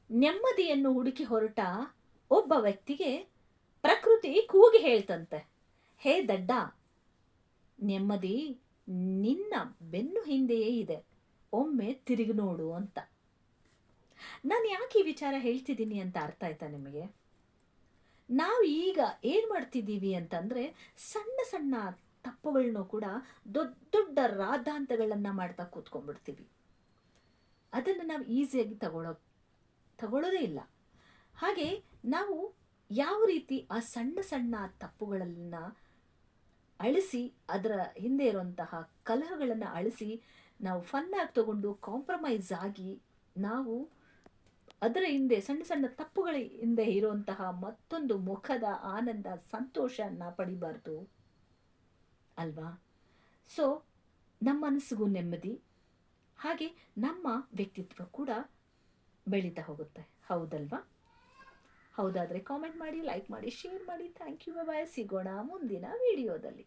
ನೆಮ್ಮದಿಯನ್ನು ಹುಡುಕಿ ಹೊರಟ ಒಬ್ಬ ವ್ಯಕ್ತಿಗೆ ಪ್ರಕೃತಿ ಕೂಗಿ ಹೇಳ್ತಂತೆ, ಹೇ ದಡ್ಡ, ನೆಮ್ಮದಿ ನಿನ್ನ ಬೆನ್ನು ಹಿಂದೆಯೇ ಇದೆ, ಒಮ್ಮೆ ತಿರುಗಿ ನೋಡು ಅಂತ. ನಾನು ಯಾಕೆ ಈ ವಿಚಾರ ಹೇಳ್ತಿದ್ದೀನಿ ಅಂತ ಅರ್ಥ ಆಯ್ತಾ ನಿಮಗೆ? ನಾವು ಈಗ ಏನು ಮಾಡ್ತಿದ್ದೀವಿ ಅಂತಂದರೆ, ಸಣ್ಣ ಸಣ್ಣ ತಪ್ಪುಗಳನ್ನೂ ಕೂಡ ದೊಡ್ಡ ದೊಡ್ಡ ರಾದ್ಧಾಂತಗಳನ್ನು ಮಾಡ್ತಾ ಕೂತ್ಕೊಂಡ್ಬಿಡ್ತೀವಿ. ಅದನ್ನು ನಾವು ಈಸಿಯಾಗಿ ತಗೊಳ್ಳೋದೇ ಇಲ್ಲ. ಹಾಗೆ ನಾವು ಯಾವ ರೀತಿ ಆ ಸಣ್ಣ ಸಣ್ಣ ತಪ್ಪುಗಳನ್ನು ಅಳಿಸಿ, ಅದರ ಹಿಂದೆ ಇರುವಂತಹ ಕಲಹಗಳನ್ನು ಅಳಿಸಿ, ನಾವು ಫನ್ನಾಗಿ ತಗೊಂಡು ಕಾಂಪ್ರಮೈಸ್ ಆಗಿ, ನಾವು ಅದರ ಹಿಂದೆ ಸಣ್ಣ ಸಣ್ಣ ತಪ್ಪುಗಳ ಹಿಂದೆ ಇರುವಂತಹ ಮತ್ತೊಂದು ಮುಖದ ಆನಂದ, ಸಂತೋಷನ ಪಡಿಬಾರ್ದು ಅಲ್ವಾ? ಸೊ ನಮ್ಮ ಮನಸ್ಸಿಗೂ ನೆಮ್ಮದಿ, ಹಾಗೆ ನಮ್ಮ ವ್ಯಕ್ತಿತ್ವ ಕೂಡ ಬೆಳೀತಾ ಹೋಗುತ್ತೆ. ಹೌದಲ್ವಾ? ಹೌದಾದರೆ ಕಾಮೆಂಟ್ ಮಾಡಿ, ಲೈಕ್ ಮಾಡಿ, ಶೇರ್ ಮಾಡಿ. Thank you. ಬಾಯ್. ಸಿಗೋಣ ಮುಂದಿನ ವಿಡಿಯೋದಲ್ಲಿ.